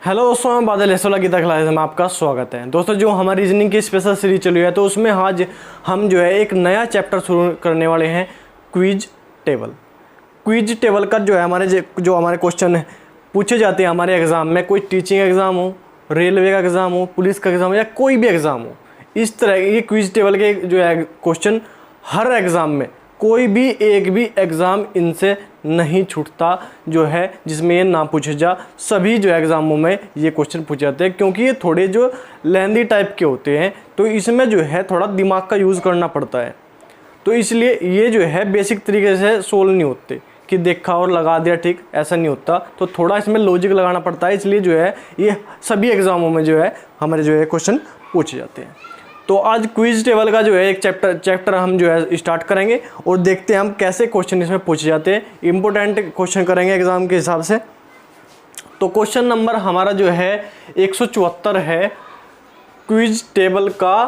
Hello दोस्तों, मैं बादल एसोला गीता क्लास में आपका स्वागत है। दोस्तों, जो हमारी रीजनिंग की स्पेशल सीरीज चली है तो उसमें आज हम जो है एक नया चैप्टर शुरू करने वाले हैं, क्विज टेबल। क्विज टेबल का जो है हमारे क्वेश्चन पूछे जाते हैं हमारे एग्ज़ाम में, कोई टीचिंग एग्ज़ाम हो, रेलवे का एग्ज़ाम हो, पुलिस का एग्ज़ाम हो या कोई भी एग्ज़ाम हो, इस तरह ये क्विज टेबल के जो है क्वेश्चन हर एग्ज़ाम में कोई भी एक भी एग्ज़ाम इनसे नहीं छूटता जो है जिसमें ये ना पूछे जा। सभी जो एग्ज़ामों में ये क्वेश्चन पूछे जाते हैं क्योंकि ये थोड़े जो लेंदी टाइप के होते हैं तो इसमें जो है थोड़ा दिमाग का यूज़ करना पड़ता है। तो इसलिए ये जो है बेसिक तरीके से सोल्व नहीं होते कि देखा और लगा दिया ठीक, ऐसा नहीं होता। तो थोड़ा इसमें लॉजिक लगाना पड़ता है, इसलिए जो है ये सभी एग्ज़ामों में जो है हमारे जो है क्वेश्चन पूछे जाते हैं। तो आज क्विज टेबल का जो है एक चैप्टर हम जो है स्टार्ट करेंगे और देखते हैं हम कैसे क्वेश्चन इसमें पूछे जाते हैं। इंपॉर्टेंट क्वेश्चन करेंगे एग्जाम के हिसाब से। तो क्वेश्चन नंबर हमारा जो है 174 है, क्विज टेबल का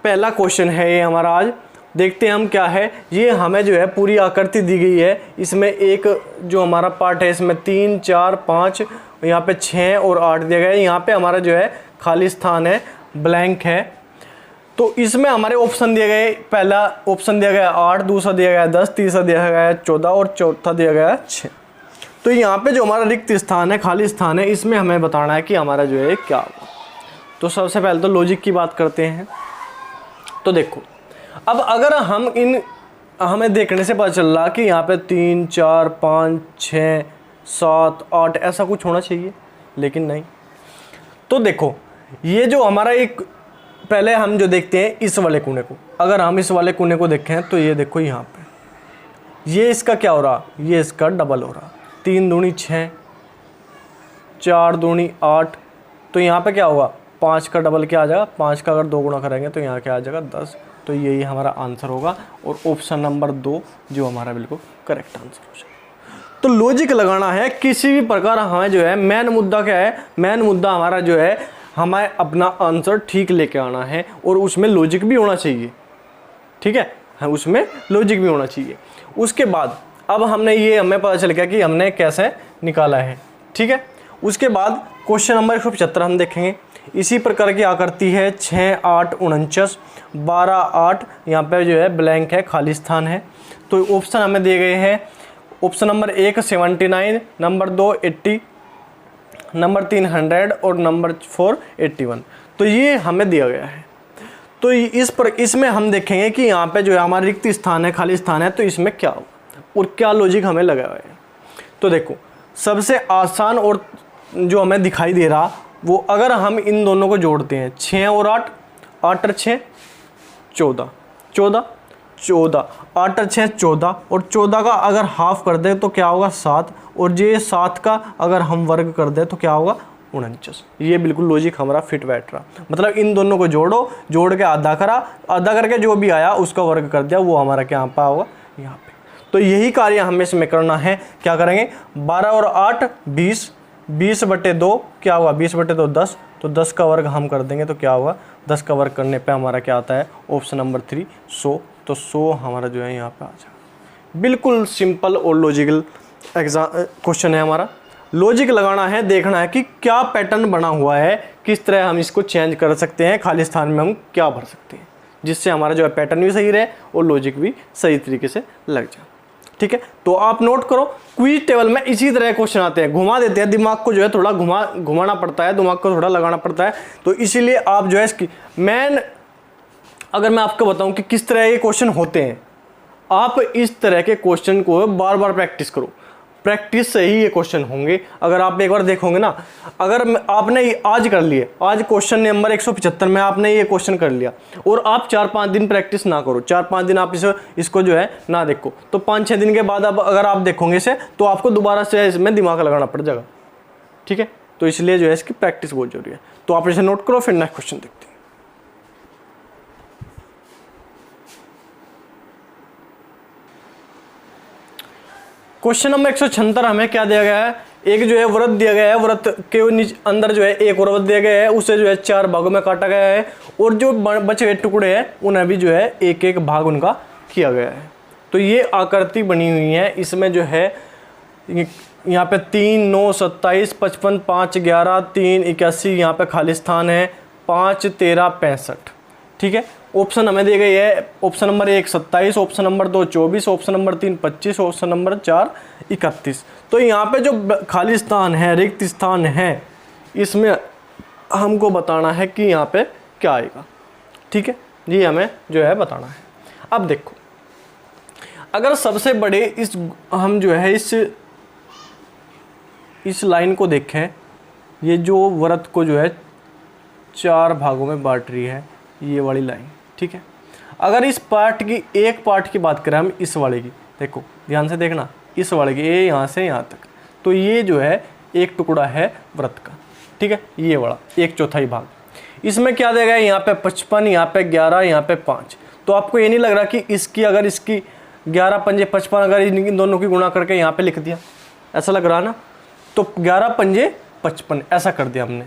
पहला क्वेश्चन है ये हमारा। आज देखते हैं हम क्या है। ये हमें जो है पूरी आकृति दी गई है, इसमें एक जो हमारा पार्ट है इसमें 3, 4, 5, यहाँ पे 6 और 8 दिया गया है। यहाँ पे हमारा जो है खाली स्थान है, ब्लैंक है। तो इसमें हमारे ऑप्शन दिए गए, पहला ऑप्शन दिया गया 8, दूसरा दिया गया 10, तीसरा दिया गया 14 और चौथा दिया गया 6। तो यहाँ पे जो हमारा रिक्त स्थान है, खाली स्थान है, इसमें हमें बताना है कि हमारा जो है क्या होगा। तो सबसे पहले तो लॉजिक की बात करते हैं। तो देखो, अब अगर हमें देखने से पता चल रहा कि यहाँ पे 3, 4, 5, 6, 7, 8 ऐसा कुछ होना चाहिए, लेकिन नहीं। तो देखो, ये जो हमारा एक पहले हम जो देखते हैं इस वाले कोने को, अगर हम इस वाले कोने को देखें तो ये देखो यहाँ पे ये इसका क्या हो रहा, ये इसका डबल हो रहा। 3 दूनी 6, 4 दूनी 8, तो यहाँ पे क्या होगा 5 का डबल क्या आ जाएगा, 5 का अगर 2 गुना करेंगे तो यहाँ क्या आ जाएगा 10। तो यही हमारा आंसर होगा और ऑप्शन नंबर 2 जो हमारा बिल्कुल करेक्ट आंसर हो जाएगा। तो लॉजिक लगाना है किसी भी प्रकार। हमें जो है मेन मुद्दा क्या है, मेन मुद्दा हमारा जो है हमें अपना आंसर ठीक लेके आना है और उसमें लॉजिक भी होना चाहिए। ठीक है, उसमें लॉजिक भी होना चाहिए। उसके बाद अब हमें पता चल गया कि हमने कैसे निकाला है। ठीक है, उसके बाद क्वेश्चन नंबर 175 हम देखेंगे। इसी प्रकार की आकृति है, 6, 8, 49, 12, 8, यहाँ पे जो है ब्लैंक है, खाली स्थान है। तो ऑप्शन हमें दिए गए हैं। ऑप्शन नंबर 1 79, नंबर 2 80, नंबर 3 100 और नंबर 4 81। तो ये हमें दिया गया है। तो इसमें हम देखेंगे कि यहाँ पे जो है हमारा रिक्त स्थान है, खाली स्थान है, तो इसमें क्या होगा और क्या लॉजिक हमें लगा हुआ है। तो देखो, सबसे आसान और जो हमें दिखाई दे रहा वो, अगर हम इन दोनों को जोड़ते हैं 6 और 8, 8 और 6 14, 14, 14, 8 और 6 14 और 14 का अगर हाफ कर दे तो क्या होगा 7 और ये 7 का अगर हम वर्ग कर दे तो क्या होगा 49। ये बिल्कुल लॉजिक हमारा फिट बैठ रहा। मतलब इन दोनों को जोड़ो, जोड़ के आधा करा, आधा करके जो भी आया उसका वर्ग कर दिया, वो हमारा क्या पा होगा यहाँ पे। तो यही कार्य हमें इसमें करना है। क्या करेंगे, 12 और 8 20, 20/2 क्या होगा 20/2 10। तो 10 का वर्ग हम कर देंगे तो क्या होगा, 10 का वर्ग करने पे हमारा क्या आता है, ऑप्शन नंबर 3 100। तो 100 हमारा जो है यहाँ पे आ जाएगा। बिल्कुल सिंपल और लॉजिकल क्वेश्चन है हमारा। लॉजिक लगाना है, देखना है कि क्या पैटर्न बना हुआ है, किस तरह हम इसको चेंज कर सकते हैं, खाली स्थान में हम क्या भर सकते हैं, जिससे हमारा जो है पैटर्न भी सही रहे और लॉजिक भी सही तरीके से लग जाए। ठीक है, तो आप नोट करो, क्विज टेबल में इसी तरह क्वेश्चन आते हैं, घुमा देते हैं दिमाग को, जो है थोड़ा घुमाना पड़ता है, दिमाग को थोड़ा लगाना पड़ता है। तो इसीलिए आप जो है इसकी अगर मैं आपको बताऊं कि किस तरह ये क्वेश्चन होते हैं, आप इस तरह के क्वेश्चन को बार बार प्रैक्टिस करो। प्रैक्टिस से ही ये क्वेश्चन होंगे। अगर आप एक बार देखोगे ना, अगर आपने आज कर लिए, आज क्वेश्चन नंबर 175 में आपने ये क्वेश्चन कर लिया और आप 4-5 दिन प्रैक्टिस ना करो, 4-5 दिन आप इसको जो है ना देखो, तो 5-6 दिन के बाद अगर आप देखोगे इसे तो आपको दोबारा से इसमें दिमाग लगाना पड़ जाएगा। ठीक है, तो इसलिए जो है इसकी प्रैक्टिस बहुत जरूरी है। तो आप इसे नोट करो, फिर नेक्स्ट क्वेश्चन देखते हैं। क्वेश्चन नंबर 176 हमें क्या दिया गया है, एक जो है व्रत दिया गया है, व्रत के अंदर जो है एक और व्रत दिया गया है, उसे जो है 4 भागों में काटा गया है और जो बचे हुए टुकड़े हैं उन्हें भी जो है एक एक भाग उनका किया गया है। तो ये आकृति बनी हुई है, इसमें जो है यहाँ पे 3, 9, 27, 55, 5, 11, 3, 81, यहाँ पे खाली स्थान है 5, 13, 65। ठीक है, ऑप्शन हमें दी गई है option number 1 27, option number 2 24, option number 3 25, option number 4 31। तो यहाँ पे जो खाली स्थान है, रिक्त स्थान है, इसमें हमको बताना है कि यहाँ पे क्या आएगा। ठीक है, ये हमें जो है बताना है। अब देखो, अगर सबसे बड़े हम जो है इस लाइन को देखें, ये जो वृत्त को जो है 4 भागों में बांट रही है, ये वाली लाइन। ठीक है, अगर इस पार्ट की एक पार्ट की बात करें हम, इस वाले की, देखो ध्यान से देखना, इस वाले की ये यहाँ से यहाँ तक, तो ये जो है एक टुकड़ा है वृत्त का। ठीक है, ये वाला 1/4 भाग। इसमें क्या देगा, यहाँ पे 55, यहाँ पे 11, यहाँ पे 5। तो आपको ये नहीं लग रहा कि इसकी अगर इसकी 11 पंजे 55 अगर इन दोनों की गुणा करके यहाँ पे लिख दिया, ऐसा लग रहा ना, तो 11 पंजे 55 ऐसा कर दिया हमने।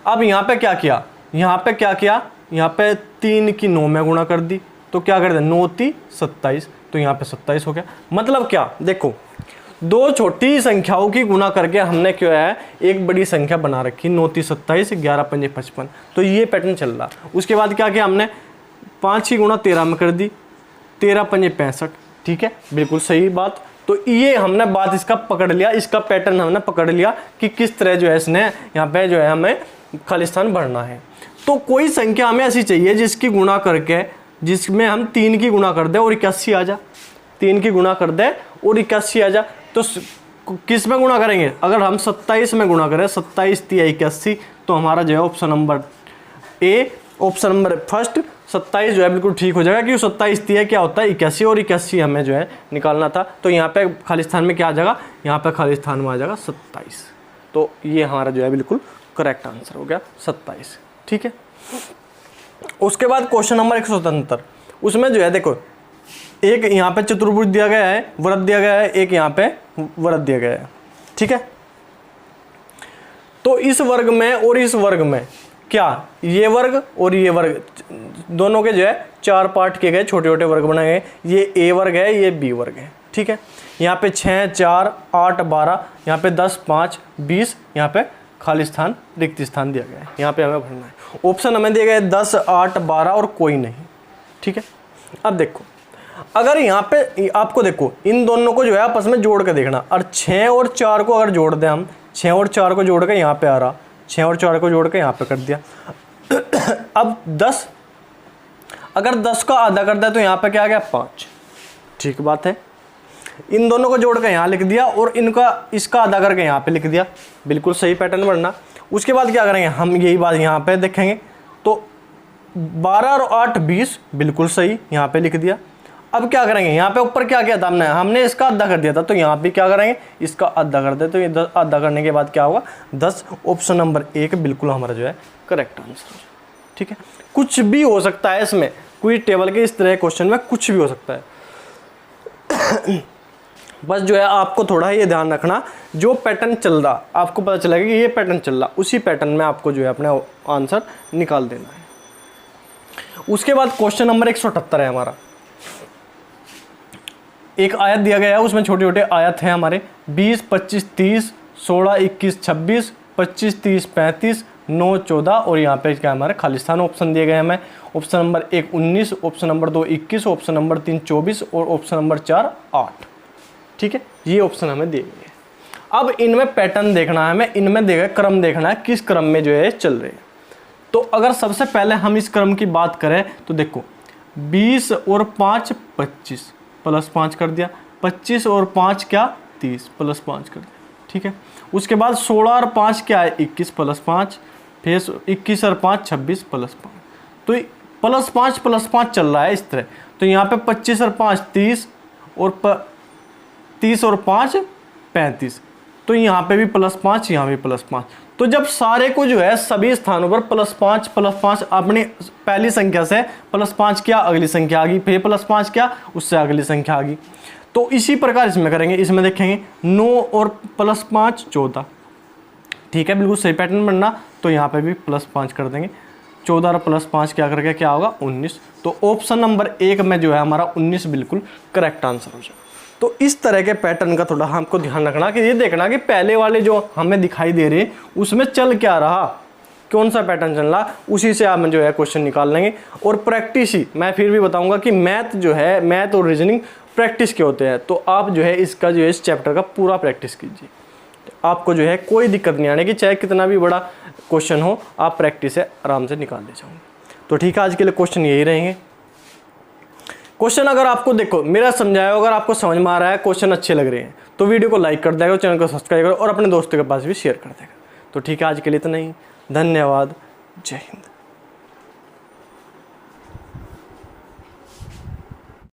अब यहाँ पे क्या किया, यहाँ पे क्या किया, यहाँ पे 3 की 9 में गुणा कर दी, तो क्या कर दिया 9 3 27, तो यहाँ पे 27 हो गया। मतलब क्या, देखो दो छोटी संख्याओं की गुणा करके हमने क्या है एक बड़ी संख्या बना रखी, 9 3 27, 11 पंजे 55। तो ये पैटर्न चल रहा। उसके बाद क्या किया हमने, 5 की गुणा 13 में कर दी, 13 पंजे 65। ठीक है, बिल्कुल सही बात। तो ये हमने बात इसका पकड़ लिया, इसका पैटर्न हमने पकड़ लिया कि किस तरह जो है इसने यहाँ पे जो है हमें खाली स्थान भरना है। तो कोई संख्या हमें ऐसी चाहिए जिसकी गुणा करके, जिसमें हम 3 की गुणा कर दे और 81 आ जा, 3 की गुणा कर दे और 81 आ जा। तो किस में गुणा करेंगे, अगर हम 27 में गुणा करें, 27 3 81, तो हमारा जो है option number A, option number first 27 जो है बिल्कुल ठीक हो जाएगा, क्योंकि 27 3 क्या होता है 81, और 81 हमें जो है निकालना था। तो यहाँ पे खाली स्थान में क्या आ जाएगा, यहाँ पे खाली स्थान में आ जाएगा 27। तो ये हमारा जो है बिल्कुल करेक्ट आंसर हो गया 27। ठीक है, उसके बाद क्वेश्चन नंबर 177, उसमें जो है देखो, एक यहाँ पे चतुर्भुज दिया गया है, वृत्त दिया गया है, एक यहाँ पे वृत्त दिया गया है। ठीक है, तो इस वर्ग में और इस वर्ग में क्या, ये वर्ग और ये वर्ग दोनों के जो है 4 पार्ट किए गए, छोटे छोटे वर्ग बनाए गए। ये ए वर्ग है, ये बी वर्ग है। ठीक है, यहाँ पे 6 4 8 12, यहाँ पे 10 5 20, यहाँ पे खाली स्थान रिक्त स्थान दिया गया है, यहाँ पे हमें भरना है। ऑप्शन हमें दिए गए 10 8 12 और कोई नहीं। ठीक है, अब देखो, अगर यहाँ पे आपको देखो इन दोनों को जो है आपस में जोड़ के देखना, और 6 और 4 को अगर जोड़ दें हम, 6 और 4 को जोड़ के यहाँ पे आ रहा, 6 और 4 को जोड़ के यहाँ पे कर दिया। अब 10, अगर 10 का आधा कर दिया तो यहाँ पे क्या आ गया 5। ठीक बात है, इन दोनों को जोड़ के यहाँ लिख दिया और इसका आधा करके यहाँ पे लिख दिया, बिल्कुल सही पैटर्न बनना। उसके बाद क्या करेंगे हम, यही बात यहाँ पे देखेंगे, तो 12 और 8 20, बिल्कुल सही, यहाँ पे लिख दिया। अब क्या करेंगे, यहाँ पे ऊपर क्या किया था हमने इसका आधा कर दिया था, तो यहाँ पे क्या करेंगे, इसका आधा कर दे, तो ये 10 आधा करने के बाद क्या होगा 10। ऑप्शन नंबर 1 बिल्कुल हमारा जो है करेक्ट आंसर। ठीक है, कुछ भी हो सकता है इसमें, कोई टेबल के इस तरह क्वेश्चन में कुछ भी हो सकता है। बस जो है आपको थोड़ा ये ध्यान रखना, जो पैटर्न चल रहा आपको पता चलेगा कि ये पैटर्न चल रहा, उसी पैटर्न में आपको जो है अपना आंसर निकाल देना है। उसके बाद क्वेश्चन नंबर 178 है हमारा। एक आयत दिया गया है, उसमें छोटे छोटे आयत हैं हमारे 20 25 30 16 21 26 25 30 35 9 14, और यहाँ पे क्या हमारे खाली स्थान ऑप्शन दिए गए हैं हमें। Option number 1 19, option number 2 21, option number 3 24 और ऑप्शन नंबर 4 8। ठीक है, ये ऑप्शन हमें दिए गए हैं। अब इनमें पैटर्न देखना है हमें, इनमें दिए गए क्रम देखना है, किस क्रम में जो है चल रहे हैं। तो अगर सबसे पहले हम इस क्रम की बात करें तो देखो 20 और 5 25 प्लस 5 कर दिया, 25 और 5 क्या 30 प्लस 5 कर दिया। ठीक है, उसके बाद 16 और 5 क्या है 21 प्लस 5, फिर 21 और 5 26 प्लस 5, तो प्लस 5 चल रहा है इस तरह। तो यहाँ पे 25 और 5 30 और 30 और 5 35, तो यहाँ पे भी प्लस 5, यहाँ भी प्लस 5। तो जब सारे को जो है सभी स्थानों पर प्लस 5 अपनी पहली संख्या से प्लस 5 किया, अगली संख्या आ गई, फिर प्लस 5 किया, उससे अगली संख्या आ गई। तो इसी प्रकार इसमें करेंगे, इसमें देखेंगे 9 और प्लस 5 14। ठीक है, बिल्कुल सही पैटर्न बनना। तो यहाँ पे भी प्लस 5 कर देंगे, 14 और प्लस 5 क्या करके क्या होगा 19। तो ऑप्शन नंबर 1 में जो है हमारा 19 बिल्कुल करेक्ट आंसर हो जाएगा। तो इस तरह के पैटर्न का थोड़ा हमको ध्यान रखना कि ये देखना कि पहले वाले जो हमें दिखाई दे रहे उसमें चल क्या रहा, कौन सा पैटर्न चल रहा, उसी से आप जो है क्वेश्चन निकाल लेंगे। और प्रैक्टिस ही, मैं फिर भी बताऊंगा कि मैथ जो है, मैथ और रीजनिंग प्रैक्टिस के होते हैं। तो आप जो है इसका जो है इस चैप्टर का पूरा प्रैक्टिस कीजिए, तो आपको जो है कोई दिक्कत नहीं आने की, चाहे कितना भी बड़ा क्वेश्चन हो आप प्रैक्टिस से आराम से निकाल ले जाओगे। तो ठीक है, आज के लिए क्वेश्चन यही रहेंगे। क्वेश्चन अगर आपको देखो मेरा समझाया अगर आपको समझ में आ रहा है, क्वेश्चन अच्छे लग रहे हैं तो वीडियो को लाइक कर देगा, चैनल को सब्सक्राइब करो और अपने दोस्तों के पास भी शेयर कर देगा। तो ठीक है, आज के लिए इतना ही। धन्यवाद। जय हिंद।